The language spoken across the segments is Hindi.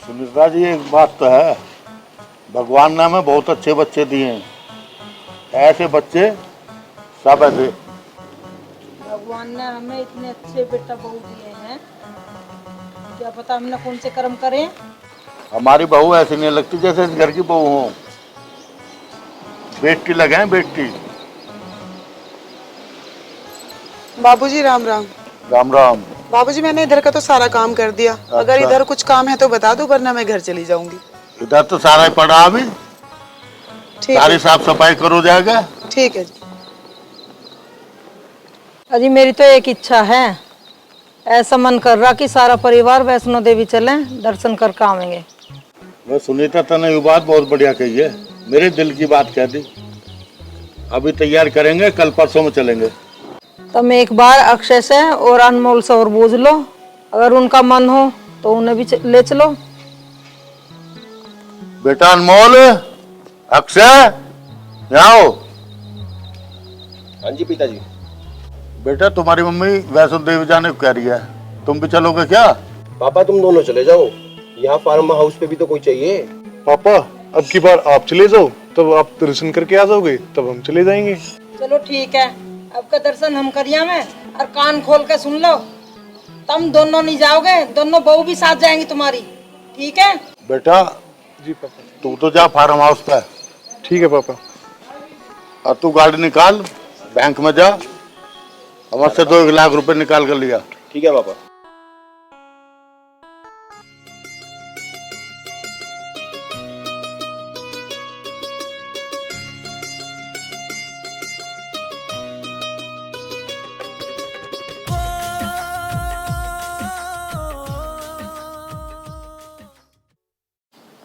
सुनीता जी, एक बात तो है, भगवान ने हमें बहुत अच्छे बच्चे दिए हैं। ऐसे बच्चे सब ऐसे। भगवान ने हमें इतने अच्छे बेटा बहू दिए हैं, क्या पता हमने कौन से कर्म करें। हमारी बहू ऐसी नहीं लगती जैसे इस घर की बहू हो। बेटी लगे हैं, बेटी। बाबूजी राम राम। राम राम। बाबूजी मैंने इधर का तो सारा काम कर दिया। अगर अच्छा। इधर कुछ काम है तो बता दो, वरना मैं घर चली जाऊंगी। इधर तो सारा ही पड़ा अभी। ठीक सारी है, साफ सफाई करो जाएगा। ठीक है जी। अजी मेरी तो एक इच्छा है, ऐसा मन कर रहा कि सारा परिवार वैष्णो देवी चलें, दर्शन करके आवेंगे। मैं सुनीता, तने ये बात बहुत बढ़िया कही है। मेरे दिल की बात कह दी। अभी तैयार करेंगे, कल परसों में चलेंगे। तुम एक बार अक्षय से और अनमोल से और पूछ लो, अगर उनका मन हो तो उन्हें भी ले चलो। बेटा अनमोल, अक्षय, यहाँ आओ। हाँ जी पिताजी। बेटा तुम्हारी मम्मी वैष्णो देवी जाने को कह रही है, तुम भी चलोगे क्या? पापा तुम दोनों चले जाओ, यहाँ फार्म हाउस पे भी तो कोई चाहिए। पापा अब की बार आप चले जाओ, तब आप दर्शन करके आ जाओगे, तब हम चले जाएंगे। चलो ठीक है, अब का दर्शन हम करिया में, और कान खोल के सुन लो, तुम दोनों नहीं जाओगे, दोनों बहू भी साथ जाएंगी तुम्हारी, ठीक है? बेटा जी पापा। तू तो जा फार्म हाउस पे, ठीक है पापा। और तू गाड़ी निकाल, बैंक में जा, हमारे से 2 लाख रुपए निकाल कर लिया। ठीक है पापा।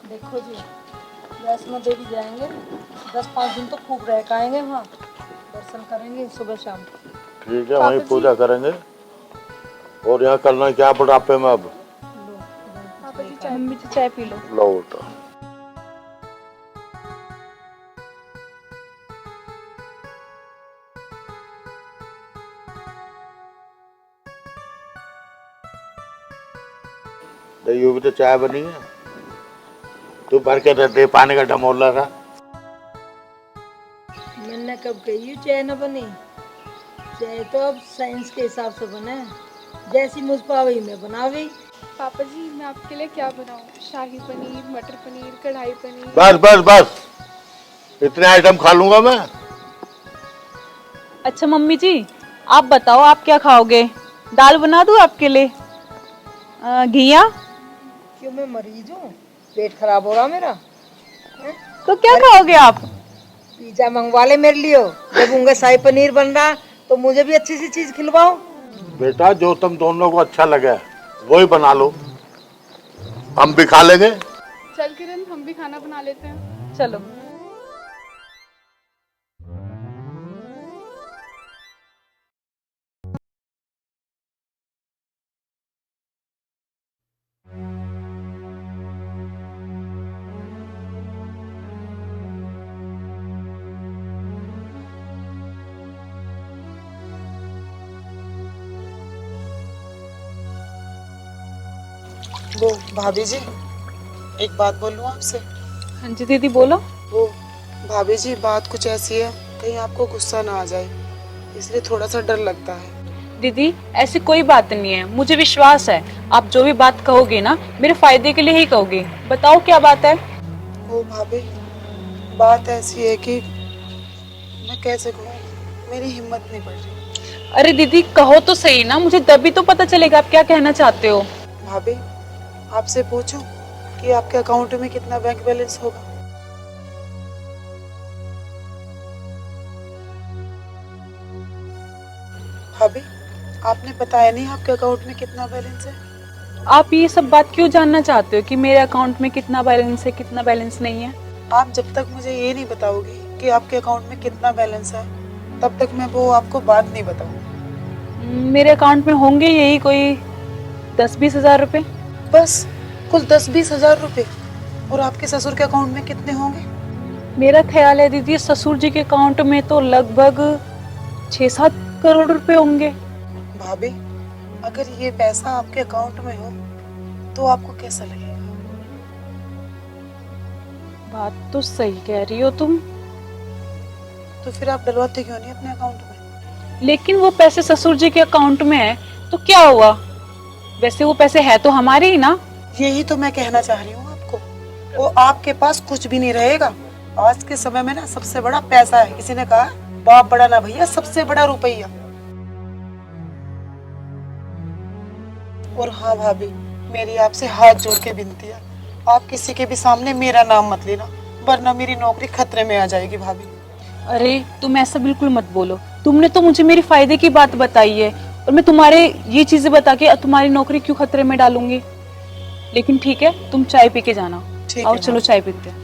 देखो जी, वैष्णो देवी जाएंगे, 10-5 दिन तो खूब रह के आएंगे, वहाँ दर्शन करेंगे सुबह शाम। ठीक है, वहीं पूजा करेंगे। और यहाँ करना क्या बुढ़ापे में अब? पापा जी चाय, मम्मी जी चाय पी लो। लो तो ये भी तो चाय बनी है, तू भर के दे, पानी का ढमोला था। मैंने कब कही चाय न बनी, चाय तो अब साइंस के हिसाब से बने, जैसी मुझ पावी में बनावी। पापा जी मैं आपके लिए क्या बनाऊं? शाही पनीर, मटर पनीर, कढ़ाई पनीर। बस बस बस, इतने आइटम खा लूंगा मैं। अच्छा मम्मी जी, आप बताओ आप क्या खाओगे? दाल बना दूं आपके लिए? घिया? क्यों, मैं मरीज हूँ, पेट खराब हो रहा मेरा। तो क्या खाओगे आप? पिज्जा मंगवा ले मेरे लिए, जब उनका शाही पनीर बन रहा तो मुझे भी अच्छी सी चीज खिलवाओ। बेटा जो तुम दोनों को अच्छा लगे वही बना लो, हम भी खा लेंगे। चल किरण हम भी खाना बना लेते हैं। चलो। वो भाभी जी, एक बात बोलूं आपसे? हाँ जी दीदी बोलो। वो भाभी जी, बात कुछ ऐसी है, कहीं आपको गुस्सा ना आ जाए, इसलिए थोड़ा सा डर लगता है। दीदी ऐसी कोई बात नहीं है, मुझे विश्वास है आप जो भी बात कहोगे ना मेरे फायदे के लिए ही कहोगे। बताओ क्या बात है? वो भाभी, बात ऐसी है कि मैं कैसे कहूँ, मेरी हिम्मत नहीं बढ़ रही। अरे दीदी कहो तो सही ना, मुझे तभी तो पता चलेगा आप क्या कहना चाहते हो। भाभी आपसे पूछूं कि आपके अकाउंट में कितना बैंक बैलेंस होगा? भाभी आपने बताया नहीं आपके अकाउंट में कितना बैलेंस है। आप ये सब बात क्यों जानना चाहते हो कि मेरे अकाउंट में कितना बैलेंस है कितना बैलेंस नहीं है? आप जब तक मुझे ये नहीं बताओगी कि आपके अकाउंट में कितना बैलेंस है, तब तक मैं वो आपको बात नहीं बताऊंगी। मेरे अकाउंट में होंगे यही कोई 10-20 हजार रुपए। बस कुल 10-20 हजार रुपए? और आपके ससुर के अकाउंट में कितने होंगे? मेरा ख्याल है दीदी ससुर जी के अकाउंट में तो लगभग 6-7 करोड़ रुपए होंगे। भाभी अगर ये पैसा आपके अकाउंट में हो तो आपको कैसा लगेगा? बात तो सही कह रही हो तुम, तो फिर आप डलवाते क्यों नहीं अपने अकाउंट में? लेकिन वो पैसे ससुर जी के अकाउंट में है तो क्या हुआ? वैसे वो पैसे है तो हमारे ही ना। यही तो मैं कहना चाह रही हूँ आपको, वो आपके पास कुछ भी नहीं रहेगा। आज के समय में ना सबसे बड़ा पैसा है। किसी ने कहा बाप बड़ा ना भैया, सबसे बड़ा रुपया। और हाँ भाभी, मेरी आपसे हाथ जोड़ के विनती है, आप किसी के भी सामने मेरा नाम मत लेना, वरना मेरी नौकरी खतरे में आ जाएगी भाभी। अरे तुम ऐसा बिल्कुल मत बोलो, तुमने तो मुझे मेरी फायदे की बात बताई है और मैं तुम्हारे ये चीजें बता के तुम्हारी नौकरी क्यों खतरे में डालूंगी। लेकिन ठीक है, तुम चाय पी के जाना। ठीक आओ है चलो चाय पीते हैं।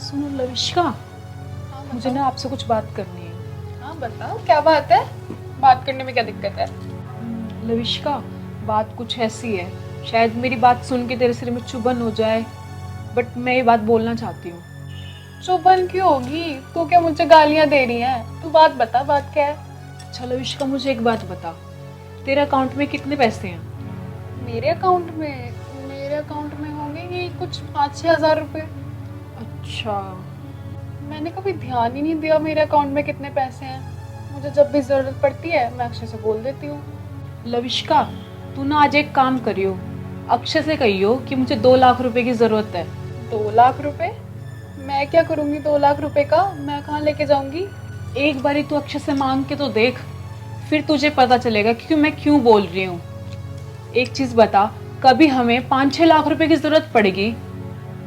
सुनो लविष्का, मुझे ना आपसे कुछ बात करनी है। हाँ बताओ क्या बात है, बात करने में क्या दिक्कत है? लविष्का, बात कुछ ऐसी है, शायद मेरी बात सुन के तेरे सिर में चुभन हो जाए, बट मैं ये बात बोलना चाहती हूँ। चुभन क्यों होगी? तू क्या मुझे गालियां दे रही है? तू बात बता, बात क्या है? अच्छा लविष्का, मुझे एक बात बता, तेरे अकाउंट में कितने पैसे हैं? मेरे अकाउंट में होंगे ये कुछ 5-6 हज़ार रुपए। अच्छा, मैंने कभी ध्यान ही नहीं दिया मेरे अकाउंट में कितने पैसे हैं। मुझे जब भी जरूरत पड़ती है मैं अक्षय से बोल देती हूँ। लविष्का, तू ना आज एक काम करियो, अक्षय से कहियो कि मुझे 2 लाख रुपए की जरूरत है। 2 लाख रुपए? मैं क्या करूँगी 2 लाख रुपए का? मैं कहाँ लेके जाऊँगी? एक बारी तू अक्षय से मांग के तो देख, फिर तुझे पता चलेगा कि मैं क्यों बोल रही हूँ। एक चीज बता, कभी हमें 5-6 लाख रुपए की जरूरत पड़ेगी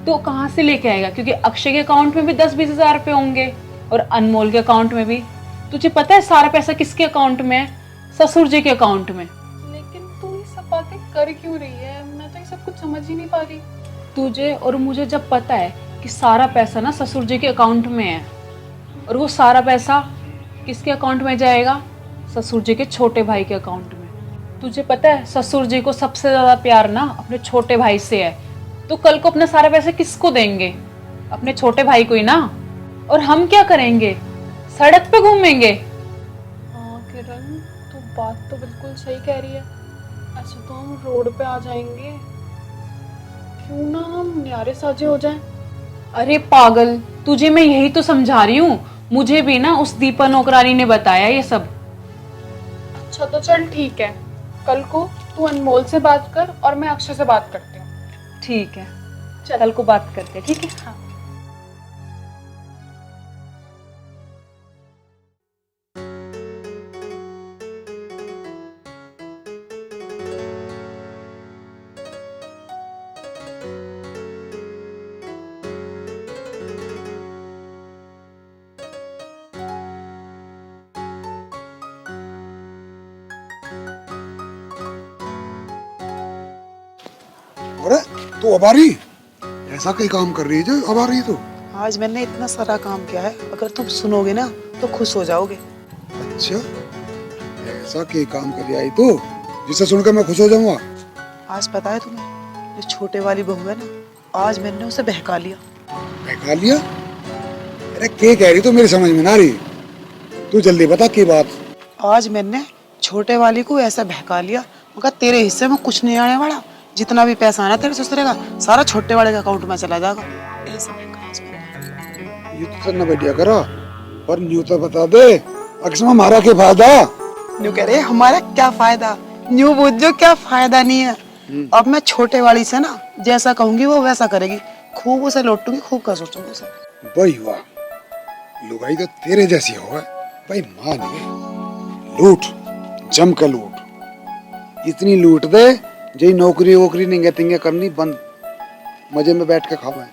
तो कहाँ से लेके आएगा? क्योंकि अक्षय के अकाउंट में भी 10-20 हजार रुपए होंगे और अनमोल के अकाउंट में भी। तुझे पता है सारा पैसा किसके अकाउंट में है? ससुर जी के अकाउंट में। लेकिन तू ये सब बातें कर क्यों रही है? मैं तो ये सब कुछ समझ ही नहीं पा रही। तुझे और मुझे जब पता है कि सारा पैसा ना ससुर जी के अकाउंट में है, और वो सारा पैसा किसके अकाउंट में जाएगा? ससुर जी के छोटे भाई के अकाउंट में। तुझे पता है ससुर जी को सबसे ज्यादा प्यार ना अपने छोटे भाई से है, तो कल को अपने सारे पैसे किसको देंगे? अपने छोटे भाई को ही ना। और हम क्या करेंगे? सड़क पे घूमेंगे। हाँ किरण, तू बात तो बिल्कुल सही कह रही है। ऐसे तो हम रोड पे आ जाएंगे। क्यों ना हम न्यारे साजे हो जाएं? अरे पागल, तुझे मैं यही तो समझा रही हूँ। मुझे भी ना उस दीपा नौकरानी ने बताया ये सब। अच्छा तो चल ठीक है, कल को तू अनमोल से बात कर और मैं अक्षय से बात करती हूँ। ठीक है, कल को बात करते हैं, ठीक है? हाँ। अरे तो अब आ रही, ऐसा कई काम कर रही है जो अब आ रही है तो। आज मैंने इतना सारा काम किया है, अगर तुम सुनोगे ना तो खुश हो जाओगे। अच्छा, ऐसा कई काम कर आई तो जिसे सुनकर मैं खुश हो जाऊंगा। आज पता है तुम्हें, जो छोटे वाली बहू है ना, आज मैंने उसे बहका लिया। बहका लिया? अरे क्या कह रही तो मेरी समझ में ना रही, तू जल्दी बता की बात। आज मैंने छोटे वाली को ऐसा बहका लिया, मगर तेरे हिस्से में कुछ नहीं आने वाला। जितना भी पैसा आना तेरे ससुरे का, सारा छोटे वाले के अकाउंट में चला जाएगा। ऐसा बहका आज मैंने। ये तो करना बढ़िया करा, पर न्यू तो बता दे अक्सर हमारा क्या फायदा। न्यू कह रहे हमारा क्या फायदा? न्यू बुझो क्या फायदा नहीं है। अब मैं छोटे वाली से ना जैसा कहूंगी वो वैसा करेगी। खूब उसे लौटूंगी, खूब का सोचूंगी उसे। भाई वाह, लुगाई तो तेरे जैसी हो भाई, मान गए। लूट, जम कर लूट, इतनी लूट दे जी नौकरी वोकरी नहीं गतिंगे करनी बंद, मजे में बैठ के खावे,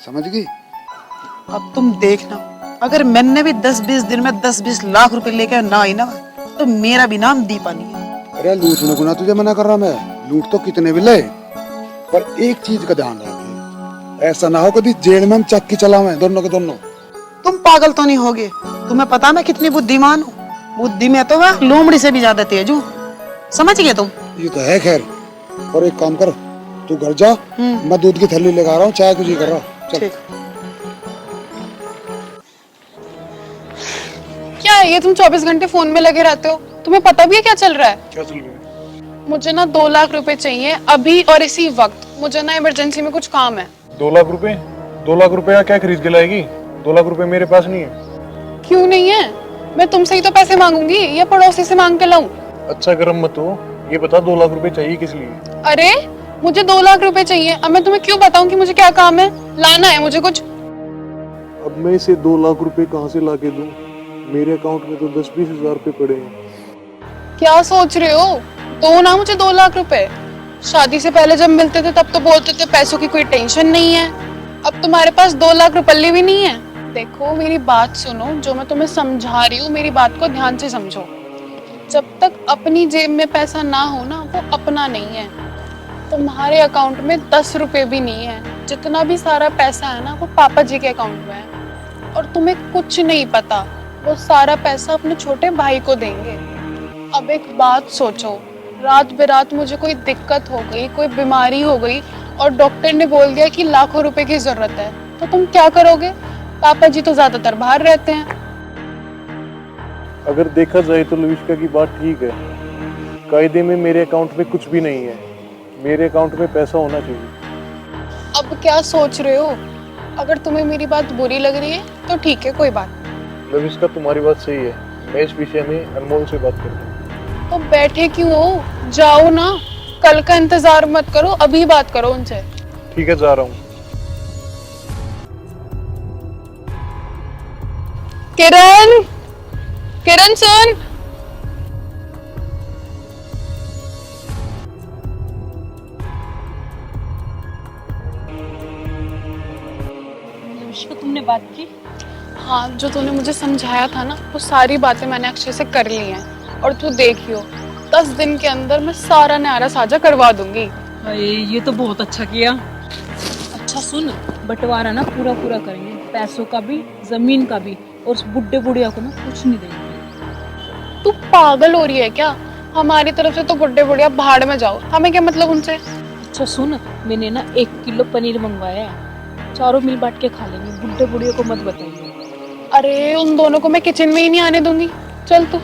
समझ गई? अब तुम देखना, अगर मैंने भी 10-20 दिन में 10-20 लाख रुपए लेके ना आई ना, तो मेरा भी नाम दीपा नहीं है। अरे लूटने को ना तुझे मना कर रहा मैं, लूट तो कितने भी ले, पर एक चीज का ध्यान रखिए, ऐसा ना हो कभी जेल में हम चक्की चलावे दोनों के दोनों। तुम पागल तो नहीं होगे? तुम्हें पता मैं कितनी बुद्धिमान हूँ? बुद्धि में तो मैं लोमड़ी से भी ज्यादा तेज हूँ, समझ गए तुम? ये तो है खैर, और एक काम कर, तू घर जा, मैं दूध की थैली लेकर आ रहा हूँ, चाय तुझे कर रहा। चल। ठीक। ये तुम 24 घंटे फोन में लगे रहते हो, तुम्हें पता भी है क्या चल रहा है? क्या चल रहा है? मुझे ना 2 लाख रुपए चाहिए अभी और इसी वक्त। मुझे ना इमरजेंसी में कुछ काम है। 2 लाख रुपए? 2 लाख रुपए क्या खरीद के लाएगी? 2 लाख रुपए मेरे पास नहीं है। क्यों नहीं है? मैं तुमसे ही तो पैसे मांगूंगी या पड़ोसी से मांग के लाऊं? अच्छा गरम मत हो, ये बता 2 लाख रुपए चाहिए किस लिए? अरे मुझे 2 लाख रुपए चाहिए। अब मैं तुम्हें क्यों बताऊं कि मुझे क्या काम है? लाना है मुझे कुछ। अब मैं इसे 2 लाख रुपए कहाँ से ला के दूं? मेरे अकाउंट में तो 10-20 हजार रुपए पड़े हैं। क्या सोच रहे हो? दो ना मुझे 2 लाख रुपए। शादी से पहले जब मिलते थे तब तो बोलते थे पैसों की कोई टेंशन नहीं है। अब तुम्हारे पास 2 लाख रुपये भी नहीं है। देखो मेरी बात सुनो, जो मैं तुम्हें समझा रही हूँ मेरी बात को ध्यान से समझो। जब तक अपनी जेब में पैसा ना हो ना, वो अपना नहीं है। तुम्हारे अकाउंट में 10 रुपए भी नहीं है। जितना भी सारा पैसा है ना, वो पापा जी के अकाउंट में है और तुम्हें कुछ नहीं पता। वो सारा पैसा अपने छोटे भाई को देंगे। अब एक बात सोचो, रात बेरात मुझे कोई दिक्कत हो गई, कोई बीमारी हो गई और डॉक्टर ने बोल दिया कि लाखों रुपए की जरूरत है, तो तुम क्या करोगे? पापा जी तो ज्यादातर बाहर रहते हैं। अगर देखा जाए तो लविष्का की बात ठीक है। कायदे में मेरे अकाउंट में कुछ भी नहीं है। मेरे अकाउंट में पैसा होना चाहिए। अब क्या सोच रहे हो? अगर तुम्हें मेरी बात बुरी लग रही है तो ठीक है, कोई बात। लविष्का तुम्हारी बात सही है, मैं इस विषय में अनमोल से बात करता हूँ। तो बैठे क्यों हो? जाओ ना, कल का इंतजार मत करो, अभी बात करो उनसे। ठीक है, जा रहा हूँ। किरण, किरण सुन। लविष्का तुमने बात की? हाँ, जो तूने मुझे समझाया था ना, वो सारी बातें मैंने अक्षय से कर ली हैं। और तू देखियो, 10 दिन के अंदर मैं सारा न्यारा साझा करवा दूंगी। अरे ये तो बहुत अच्छा किया। अच्छा सुन, बंटवारा ना पूरा पूरा करेंगे, पैसों का भी जमीन का भी, और उस बुड्ढे बुढ़िया को ना कुछ नहीं देंगे। तू पागल हो रही है क्या? हमारी तरफ से तो बुड्ढे बुढ़िया भाड़ में जाओ, हमें क्या मतलब उनसे। अच्छा सुन, मैंने ना 1 किलो पनीर मंगवाया है, चारों मिल बांट के खा लेंगे, बुड्ढे बुढ़िया को मत बताइए। अरे उन दोनों को मैं किचन में ही नहीं आने दूंगी। चल तू।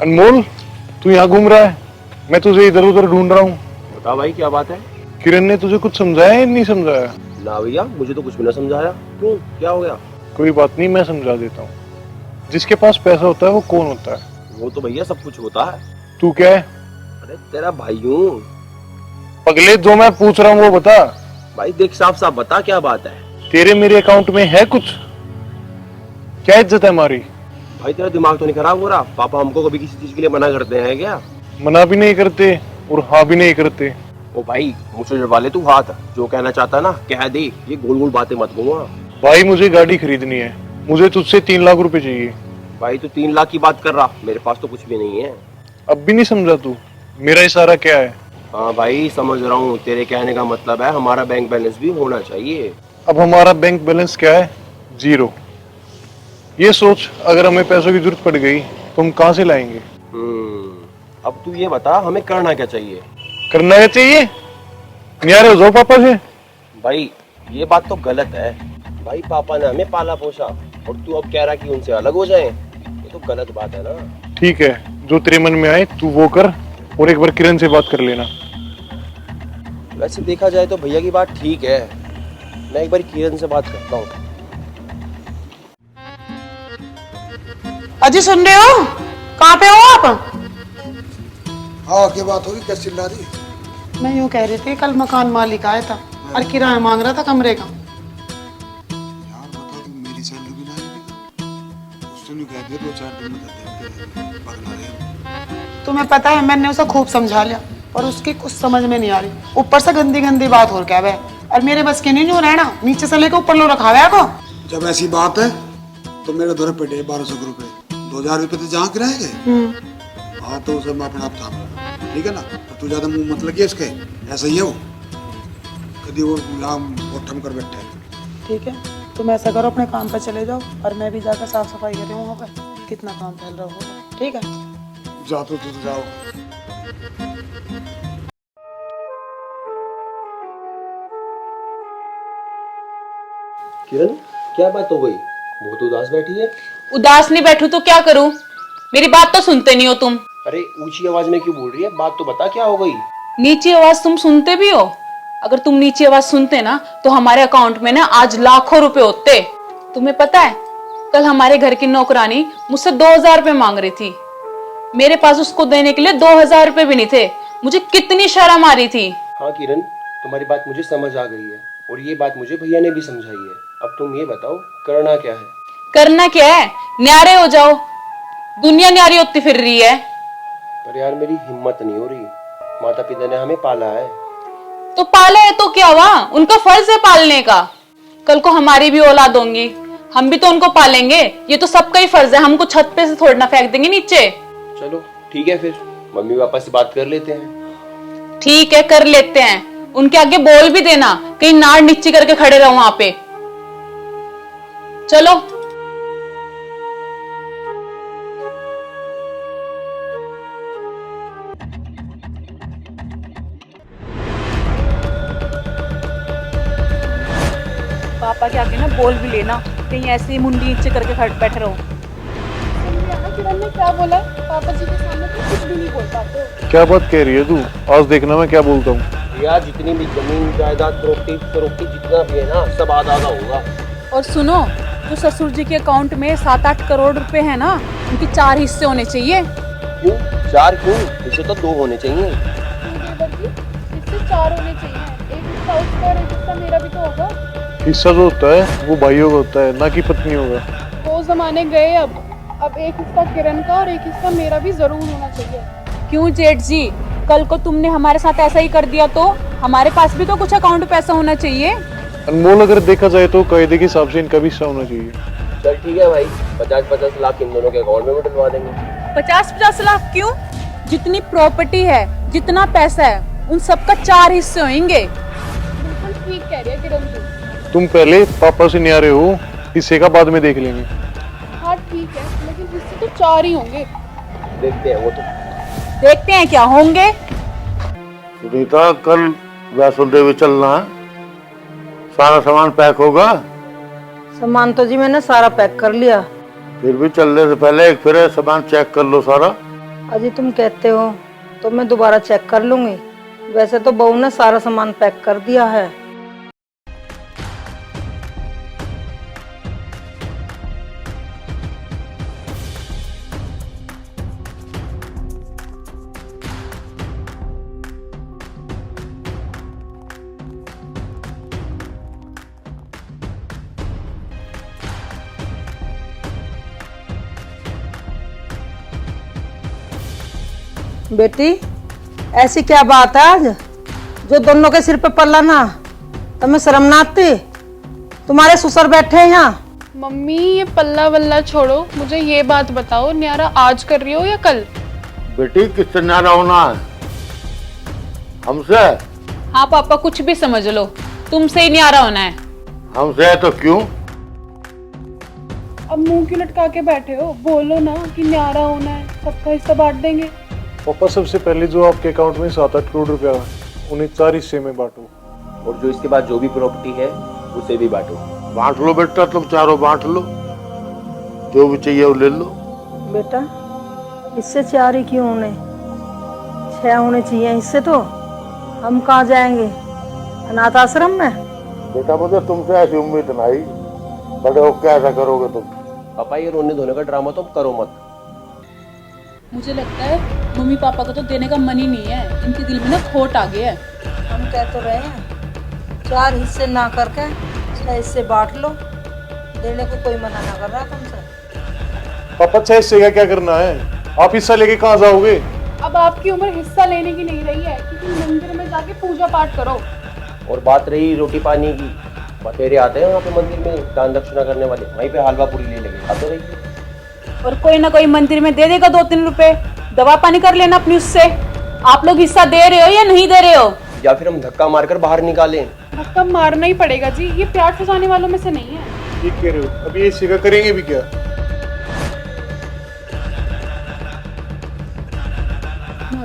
अनमोल, तू यहाँ घूम रहा है? मैं तुझे इधर उधर ढूंढ रहा हूँ। बता भाई क्या बात है? किरण ने तुझे कुछ समझाया या नहीं समझाया? ना भैया, मुझे तो कुछ भी ना समझाया। क्यों, क्या हो गया? कोई बात नहीं, मैं समझा देता हूँ। जिसके पास पैसा होता है वो कौन होता है? वो तो भैया सब कुछ होता है। तू क्या है? अरे तेरा भाई हूँ। पगले, जो मैं पूछ रहा हूँ वो बता। भाई देख, साफ साफ बता क्या बात है। तेरे मेरे अकाउंट में है कुछ? क्या इज्जत है हमारी? भाई तेरा दिमाग तो नहीं खराब हो रहा? पापा हमको कभी किसी चीज के लिए मना करते हैं क्या? मना भी नहीं करते और हाँ भी नहीं करते। ओ भाई, मुझसे जड़वा ले तू हाथ। जो कहना चाहता ना कह दे, ये गोल गोल बातें मत घुमा। भाई मुझे गाड़ी खरीदनी है, मुझे तुझसे 3 लाख रुपए चाहिए। भाई तू 3 लाख की बात कर रहा, मेरे पास तो कुछ भी नहीं है। अब भी नहीं समझा तू? मेरा इशारा क्या है? हाँ भाई समझ रहा हूँ, तेरे कहने का मतलब है हमारा बैंक बैलेंस भी होना चाहिए। अब हमारा बैंक बैलेंस क्या है? 0। ये सोच, अगर हमें पैसों की जरूरत पड़ गई तो हम कहाँ से लाएंगे? अब तू ये बता, हमें करना क्या चाहिए? करना क्या चाहिए? न्यारे हो जाओ पापा से। भाई ये बात तो गलत है। भाई पापा ने हमें पाला पोसा और तू अब कह रहा कि उनसे अलग हो जाए, ये तो गलत बात है ना। ठीक है, जो तेरे मन में आए तू वो कर, और एक बार किरण से बात कर लेना। वैसे देखा जाए तो भैया की बात ठीक है, मैं एक बार किरण से बात करता हूँ। अजी सुन रहे हो? कहाँ पे हो आप? हाँ, क्या बात होगी? क्या चिल्ला रही? मैं यूँ कह रही थी, कल मकान मालिक आया था और किराया मांग रहा था कमरे का। यार बता, तू मेरी सैलरी भी ना आएगी। उससे नहीं कह दिया 2-4 दिन में कर देंगे। तुम्हें पता है, मैंने उसे खूब समझा लिया और उसकी कुछ समझ में नहीं आ रही। ऊपर से गंदी गंदी बात हो क्या है, और मेरे बस की नहीं हो रहना, नीचे से लेकर ऊपर लो रखा है को। जब ऐसी बात है तो मेरे दौरे पे 1200 रुपए, 2000 रुपए तो जहाँ किराए गए। हाँ तो उसे मैं अपना आप थाम लूंगा, ठीक है ना? तू ज्यादा मुंह मत लगिए इसके, ऐसा ही है वो, कभी वो लाम ठम कर बैठे। ठीक है, तुम ऐसा करो, अपने काम पे चले जाओ और मैं भी जाकर साफ सफाई कर रही हूँ वहाँ पे। कितना काम फैल रहा होगा, ठीक है? जा तो जाओ। किरण, क्या बात हो गई? बहुत उदास बैठी है। उदास नहीं बैठू तो क्या करूं? मेरी बात तो सुनते नहीं हो तुम। अरे ऊंची आवाज में क्यों बोल रही है? बात तो बता, क्या हो गई? नीची आवाज तुम सुनते भी हो? अगर तुम नीची आवाज सुनते ना तो हमारे अकाउंट में ना आज लाखों रुपए होते। तुम्हें पता है, कल हमारे घर की नौकरानी मुझसे 2000 रुपए मांग रही थी। मेरे पास उसको देने के लिए 2000 रुपए भी नहीं थे। मुझे कितनी शर्म आ रही थी। हाँ किरण, तुम्हारी बात मुझे समझ आ गई है और ये बात मुझे भैया ने भी समझाई है। अब तुम ये बताओ, करना क्या है? करना क्या है? न्यारे हो जाओ। दुनिया न्यारी होती फिर रही है। पर यार मेरी हिम्मत नहीं हो रही। माता पिता ने हमें पाला है। तो पाले है तो क्या हुआ? उनका फर्ज है पालने का। कल को हमारी भी औलाद होंगी, हम भी तो उनको पालेंगे। ये तो सबका ही फर्ज है। हमको छत पे से थोड़ा ना फेंक देंगे नीचे। चलो ठीक है, फिर मम्मी पापा से बात कर लेते हैं। ठीक है, कर लेते हैं। उनके आगे बोल भी देना, कहीं नाड़ नीची करके खड़े रहो वहां पे। चलो। पापा के आगे ना बोल भी लेना, कहीं ऐसे ही मुंडी नीचे करके बैठे रहो। किरण ने क्या बोला? पापा जी के सामने तो कुछ भी नहीं बोल पाते हो। क्या बात कह रही है तू? आज देखना मैं क्या बोलता हूँ। यार जितनी भी जमीन जायदाद प्रॉपर्टी जितना भी है ना, सब आधा आधा होगा। और सुनो, जो ससुर जी के अकाउंट में 7-8 करोड़ रुपए है ना, उनके 4 हिस्से होने चाहिए। क्यों 4? क्यों? इसे तो 2 होने चाहिए। इससे 4 होने चाहिए। एक हिस्सा उसका और एक हिस्सा मेरा भी तो होगा। हिस्सा जो होता है वो भाइयों का होता है, ना कि पत्नियों का। वो जमाने गए। अब एक हिस्सा किरण का और एक हिस्सा मेरा भी जरूर होना चाहिए। क्यों जेठ जी, कल को तुमने हमारे साथ ऐसा ही कर दिया तो हमारे पास भी तो कुछ अकाउंट पैसा होना चाहिए। अनमोल, अगर देखा जाए तो कायदे के हिसाब से इनका भी हिस्सा होना चाहिए। चल ठीक है भाई, 50-50 लाख इन दोनों के अकाउंट में डलवा देंगे। 50-50 लाख क्यों? जितनी प्रॉपर्टी है, जितना पैसा है, उन सबका 4 हिस्से होंगे। बिल्कुल ठीक कह रही है किरण तुम पहले पापा से न्यारे हो, हिस्से का बाद में देख लेंगे। हाँ ठीक है, लेकिन हिस्से तो 4 ही होंगे। देखते हैं, वो तो देखते हैं क्या होंगे। सुनीता, कल वैष्णो देवी चलना है, सारा सामान पैक होगा? सामान तो जी मैंने सारा पैक कर लिया। फिर भी चलने से पहले एक फिर सामान चेक कर लो सारा। अजी तुम कहते हो तो मैं दोबारा चेक कर लूंगी। वैसे तो बहू ने सारा सामान पैक कर दिया है। बेटी, ऐसी क्या बात है आज जो दोनों के सिर पे पल्ला ना? तुम्हें शर्म ना आती? तुम्हारे ससुर बैठे हैं यहाँ। मम्मी ये पल्ला वल्ला छोड़ो, मुझे ये बात बताओ, न्यारा आज कर रही हो या कल? बेटी, किससे न्यारा होना है? हमसे? हाँ पापा, कुछ भी समझ लो, तुमसे ही न्यारा होना है। हमसे है तो क्यों? अब मुंह क्यों लटका के बैठे हो? बोलो ना कि न्यारा होना है, सबका हिस्सा बांट देंगे। पापा, सबसे पहले जो आपके अकाउंट में 7-8 करोड़ रुपया है, उन्हें 4 हिस्से में बांटो। और जो इसके बाद जो भी प्रॉपर्टी है उसे भी बांटो। बांट लो बेटा, तुम चारों बांट लो, जो भी चाहिए वो ले लो। बेटा, इससे 4 ही क्यों होने? 6 होने चाहिए इससे। तो हम कहाँ जाएंगे? अनाथ आश्रम में? बेटा, मुझे तुमसे ऐसी उम्मीद नहीं, बड़े हो कैसा करोगे तुम? पापा ये रोने धोने का ड्रामा तो करो मत। मुझे लगता है मम्मी पापा को तो देने का मन ही नहीं है, इनके दिल में ना खोट आ गया है। हम कह तो रहे हैं 4 हिस्से ना करके 6 हिस्से बांट लो। देने को कोई मना ना कर रहा तुमसे। पापा, 6 हिस्से का क्या करना है? आप हिस्सा लेके कहाँ जाओगे? अब आपकी उम्र हिस्सा लेने की नहीं रही है, किसी मंदिर में जाके पूजा पाठ करो। और बात रही रोटी पानी की, बतेरे आते हैं वहाँ पे मंदिर में दान दक्षिणा करने वाले, वहीं पे हलवा पूरी ले लेंगे, खाते रहिए। और कोई ना कोई मंदिर में दे देगा 2-3 रुपए, दवा पानी कर लेना अपनी उससे। आप लोग हिस्सा दे रहे हो या नहीं दे रहे हो? या फिर हम धक्का मारकर बाहर निकालें? धक्का मारना ही पड़ेगा जी, ये प्यार फंसाने वालों में से नहीं है। ठीक कह रहे हो, अभी ये हिस्से का करेंगे भी क्या?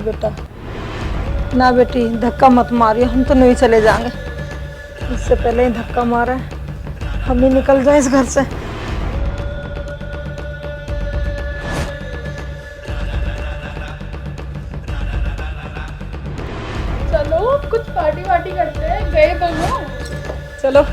बेटा ना बेटी, धक्का मत मारियो, हम तो नहीं चले जाएंगे। इससे पहले ही धक्का मारा है, हम ही निकल जाए इस घर से। चलो कुछ पार्टी वार्टी करते हैं, गए दोनों। चलो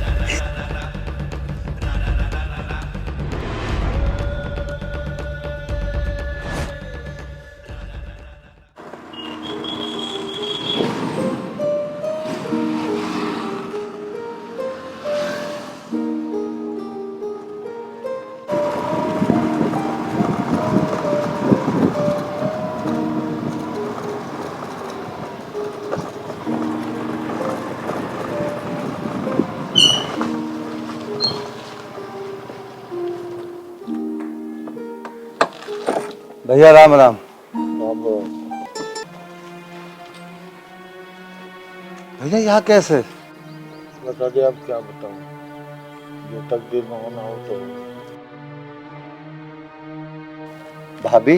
भैया राम राम। भैया यहाँ कैसे? बता दे, अब क्या बताऊं, जो तकदीर में होना हो तो। भाभी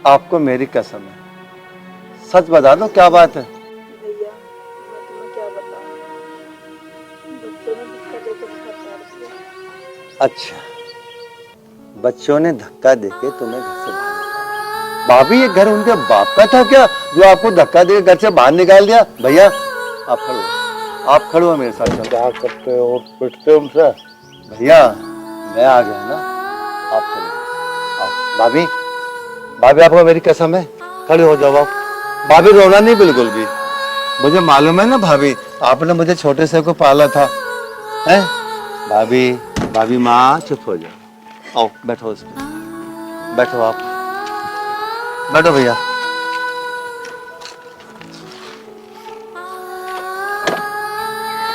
आपको मेरी कसम है, सच बता दो क्या बात है? भैया मैं तुम्हें क्या बताऊं, बच्चों ने धक्का देकर बहुत प्यार किया। अच्छा, बच्चों ने धक्का देके तुम्हें घर से बाहर निकाला। भाभी ये घर उनके बाप का था क्या जो आपको धक्का देके घर से बाहर निकाल दिया? भैया आप खड़ो, आप खड़ो हो मेरे साथ। चलो। क्या करते हो, पिटते उनसे? भैया मैं आ गया ना, आप चलो आओ। भाभी भाभी आपको मेरी कसम है, खड़े हो जाओ आप। भाभी रोना नहीं बिल्कुल भी, मुझे मालूम है ना भाभी, आपने मुझे छोटे से को पाला था, हैं? भाभी भाभी माँ चुप हो जाओ, आओ बैठो उस पे, बैठो आप, बैठो भैया।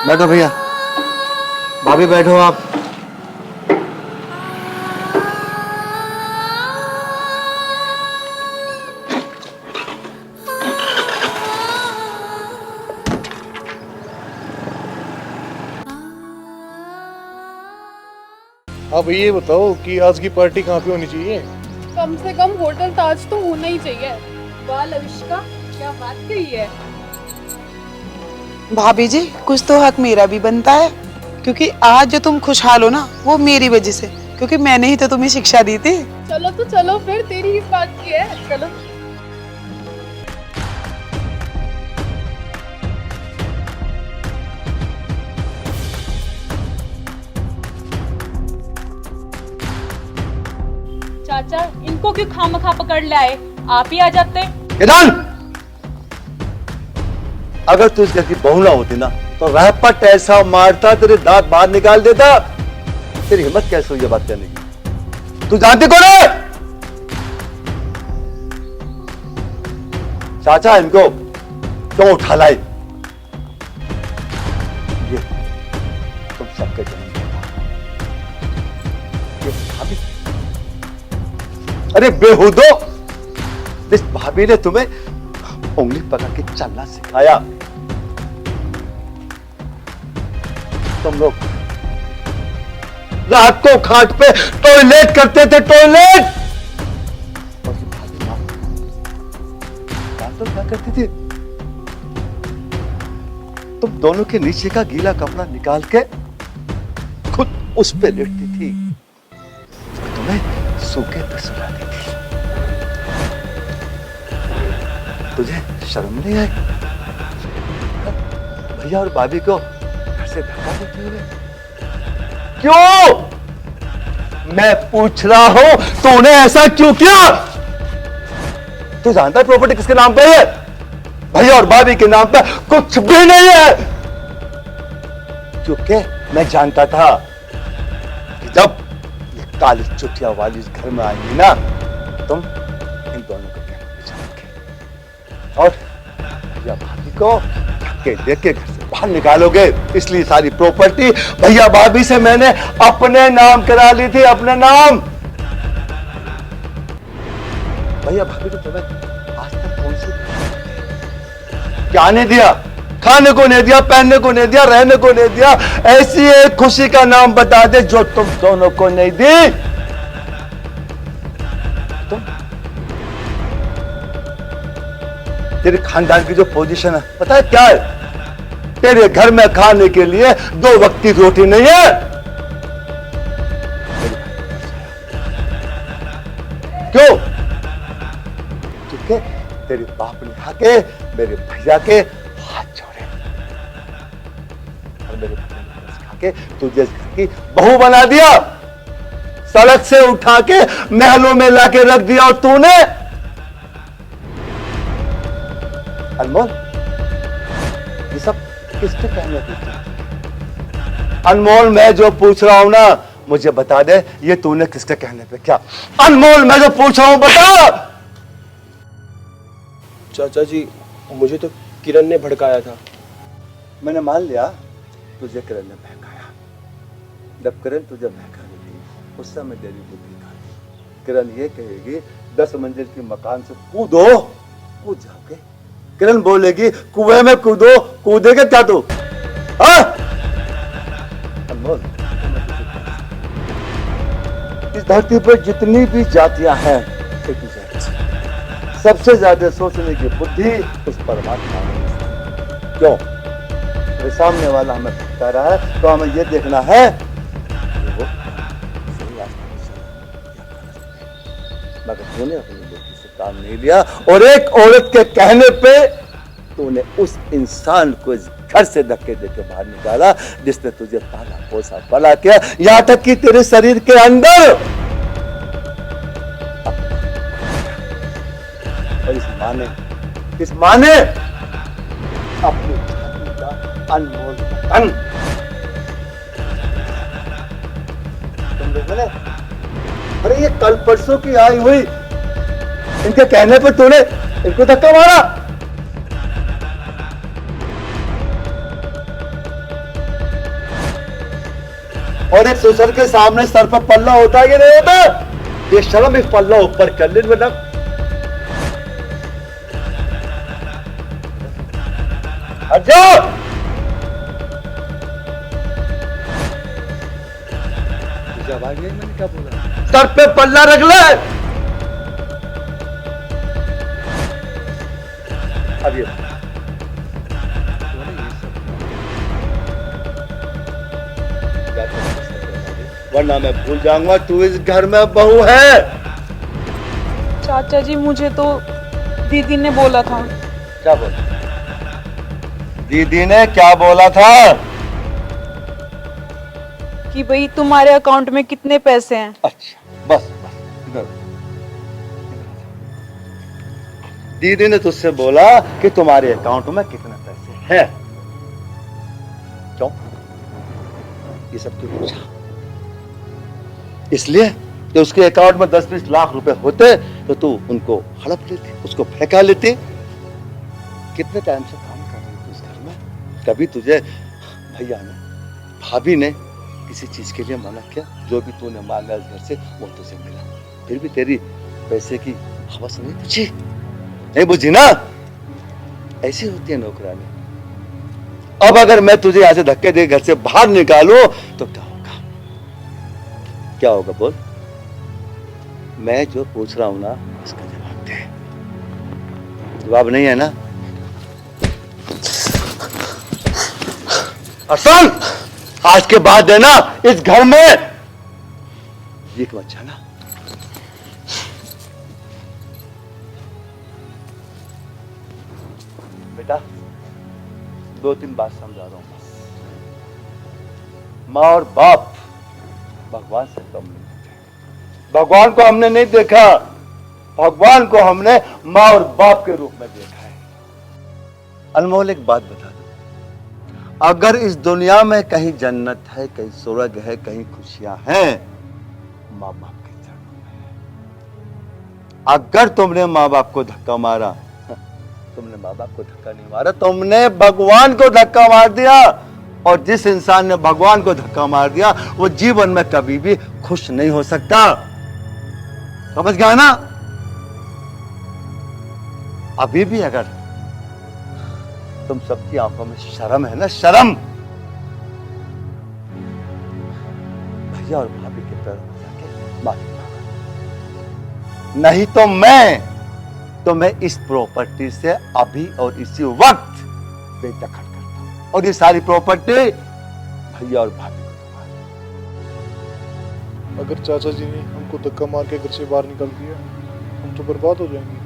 बैठो भैया, भाभी बैठो आप। अब ये बताओ कि आज की पार्टी कहाँ पे होनी चाहिए? कम से कम होटल ताज तो होना ही चाहिए। वाह लविष्का, क्या बात कही है। भाभी जी कुछ तो हक मेरा भी बनता है, क्योंकि आज जो तुम खुशहाल हो ना वो मेरी वजह से, क्योंकि मैंने ही तो तुम्हें शिक्षा दी थी। चलो तो चलो फिर, तेरी इस बात की है, चलो। चाचा इनको क्यों खामखा पकड़ लाए, आप ही आ जाते। ईरान, अगर तू इस घर की बहू ना होती ना तो रैपट ऐसा मारता तेरे दांत बाहर निकाल देता। तेरी हिम्मत कैसे हुई ये बात करने की? तू जानती कौन है? चाचा इनको क्यों उठा लाई? ये तुम सबके जन्म देता। ये भाभी, अरे बेहुदो, इस भाभी ने तुम्हें उंगली पकड़ के चलना सिखाया। तुम लोग रात को खाट पे टॉयलेट करते थे, टॉयलेट। और ये भाभी मां तो क्या करती थी? तुम दोनों के नीचे का गीला कपड़ा निकाल के खुद उस पे लेटती थी, तुम्हें सूखे पे सुलाती थी। तुझे शर्म नहीं आई भैया और भाभी को घर से धक्का देते हुए? क्यों? मैं पूछ रहा हूं, तूने ऐसा क्यों किया? तू जानता है प्रॉपर्टी किसके नाम पे है? भैया और भाभी के नाम पे कुछ भी नहीं है, क्योंकि मैं जानता था कि जब ये काली चुटिया वाली इस घर में आएंगी ना, तुम इन दोनों को कहना भी और भैया भाभी को धक्के देके घर से बाहर निकालोगे। इसलिए सारी प्रॉपर्टी भैया भाभी से मैंने अपने नाम करा ली थी, अपने नाम। भैया भाभी को तुम्हें आज तक कौन सी क्या नहीं दिया? खाने को नहीं दिया, पहनने को नहीं दिया, रहने को नहीं दिया। ऐसी एक खुशी का नाम बता दे जो तुम दोनों को नहीं दी। तुम तेरे खानदान की जो पोजीशन है पता है क्या है? तेरे घर में खाने के लिए 2 वक्त की रोटी नहीं है। क्यों? क्योंकि तेरे बाप ने आके मेरे भैया के हाथ जोड़े और मेरे भैया ने बस खा के तुझे घर की बहू बना दिया, सड़क से उठा के महलों में लाके रख दिया। और तूने अनमोल, ये सब किसके कहने पे? अनमोल, मैं जो पूछ रहा हूं ना, मुझे बता दे, ये तूने किसके कहने पे क्या? अनमोल, मैं जो पूछ रहा हूं बता। चाचा जी, मुझे तो किरण ने भड़काया था। मैंने मान लिया तुझे किरण ने बहकाया। जब किरण तुझे बहका रही थी उस समय तेरी बुद्धि कहाँ थी? किरण ये कहेगी 10 मंजिल के मकान से कूदो, कूद जाओगे। किरण बोलेगी कुएं में कूदो, कूदेगा क्या तू? हाँ? अनमोल, इस धरती पर जितनी भी जातियां हैं, सबसे ज्यादा सोचने की बुद्धि उस परमात्मा में। क्यों? तो सामने वाला हमें भटका रहा है, तो हमें यह देखना है कि वो सही रास्ते पर चल रहा है। मगर तूने अपनी बुद्धि से काम नहीं लिया और एक औरत के कहने पे तूने उस इंसान को इस घर से धक्के देके बाहर निकाला जिसने तुझे पाला पोसा बड़ा किया, यहां तक कि तेरे शरीर के अंदर। और इस माँ ने अपनी छाती का अनमोल धन तुम लोगों ने, अरे ये कल परसों की आई हुई, इनके कहने पर तूने इनको धक्का मारा। और एक ससुर के सामने सर पर पल्ला होता है, ये नहीं होता? ये शर्म, एक पल्ला ऊपर कर ले वरना हट जाओ। तुझे आवाज नहीं, मैंने क्या बोला? सर पे पल्ला रख ले। अब ये वरना मैं भूल जाऊंगा तू इस घर में बहू है। चाचा जी, मुझे तो दीदी ने बोला था। क्या बोला? दीदी ने क्या बोला था? कि भाई तुम्हारे अकाउंट में कितने पैसे हैं। अच्छा, बस इधर। दीदी ने तुझसे बोला कि तुम्हारे अकाउंट में कितने पैसे हैं। क्यों? ये सब क्यों पूछा? इसलिए कि उसके अकाउंट में 10-20 लाख रुपए होते तो तू उनको हड़प लेती, उसको फेंका लेती। कितने टाइम से काम कर रही थी इस घर में? कभी तुझे भैया ने, भाभी ने किसी चीज के लिए मना किया? जो भी तूने मांगा इस घर से वो तुझे मिला, फिर भी तेरी पैसे की हवस नहीं बुझी? नहीं बुझी ना? ऐसी होती है नौकरानी। अब अगर मैं तुझे यहां से धक्के दे घर से बाहर निकालूं तो क्या होगा? क्या होगा बोल? मैं जो पूछ रहा हूं ना उसका जवाब दे। जवाब नहीं है ना? असल आज के बाद है ना इस घर में भीख मत जाना। बेटा 2-3 बात समझा रहा हूं बस। माँ और बाप भगवान से कम नहीं होते। भगवान को हमने नहीं देखा, भगवान को हमने माँ और बाप के रूप में देखा है। अनमोल, एक बात बता दो, अगर इस दुनिया में कहीं जन्नत है, कहीं स्वर्ग है, कहीं खुशियां हैं, माँ बाप के चरणों में है। अगर तुमने माँ बाप को धक्का मारा, तुमने माँ बाप को धक्का नहीं मारा, तुमने भगवान को धक्का मार दिया। और जिस इंसान ने भगवान को धक्का मार दिया वो जीवन में कभी भी खुश नहीं हो सकता। समझ गया ना? अभी भी अगर तुम सबकी आंखों में शर्म है ना, शर्म, भैया और भाभी के पैरों में जाके माफी मांगो, नहीं तो मैं तो मैं इस प्रॉपर्टी से अभी और इसी वक्त बेदखल करता हूं, और ये सारी प्रॉपर्टी भैया और भाभी को तुम्हारी। अगर चाचा जी ने हमको धक्का मार के घर से बाहर निकाल दिया, हम तो बर्बाद हो जाएंगे।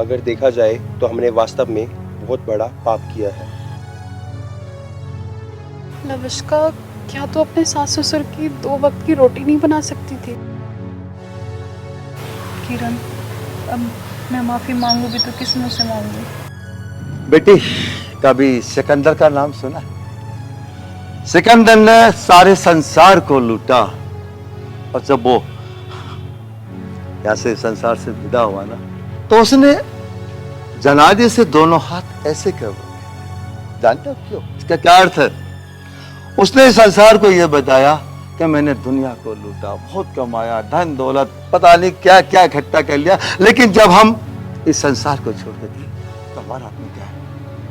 अगर देखा जाए तो हमने वास्तव में बहुत बड़ा पाप किया है। लविष्का, क्या तू अपने सास ससुर की 2 वक्त की रोटी नहीं बना सकती थी? किरण, अब मैं माफी मांगूंगी तो किस मुंह से मांगूंगी? बेटी, कभी सिकंदर का नाम सुना? सिकंदर ने सारे संसार को लूटा, और जब वो यहां से संसार से विदा हुआ ना, तो उसने जनाजे से दोनों हाथ ऐसे कर दिए। जानते हो क्यों? इसका क्या अर्थ है? उसने संसार को यह बताया कि मैंने दुनिया को लूटा, बहुत कमाया, धन दौलत पता नहीं क्या क्या इकट्ठा कर लिया, लेकिन जब हम इस संसार को छोड़ देते तो हमारा आदमी क्या है?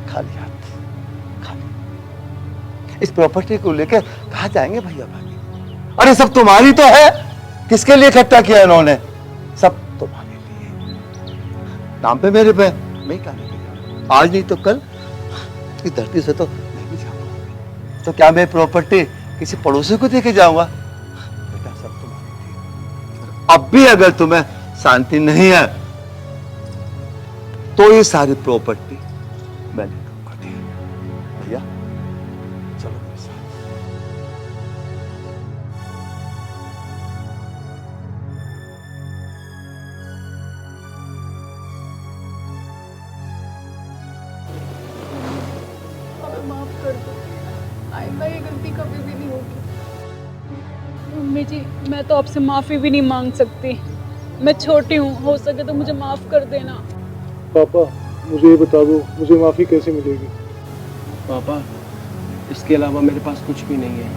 खाली हाथ, खाली। इस प्रॉपर्टी को लेकर कहाँ जाएंगे भैया भाभी? अरे सब तुम्हारी तो है, किसके लिए इकट्ठा किया इन्होंने? सब तुम्हारे लिए, नाम पे मेरे पे, मैं क्या नहीं, आज नहीं तो कल इस धरती से तो मैं भी जाऊंगा। तो क्या मैं प्रॉपर्टी किसी पड़ोसी को देके जाऊंगा? बेटा, सब तुम्हारे लिए। अब भी अगर तुम्हें शांति नहीं है तो ये सारी प्रॉपर्टी मैं ले लूंगा। भैया चलो मेरे साथ। हमें माफ कर दो, आइंदा ये गलती कभी भी नहीं होगी। मम्मी जी, मैं तो आपसे माफी भी नहीं मांग सकती। मैं छोटी हूँ, हो सके तो मुझे माफ कर देना। पापा, मुझे ये बता दो, मुझे माफी कैसे मिलेगी? पापा, इसके अलावा मेरे पास कुछ भी नहीं है।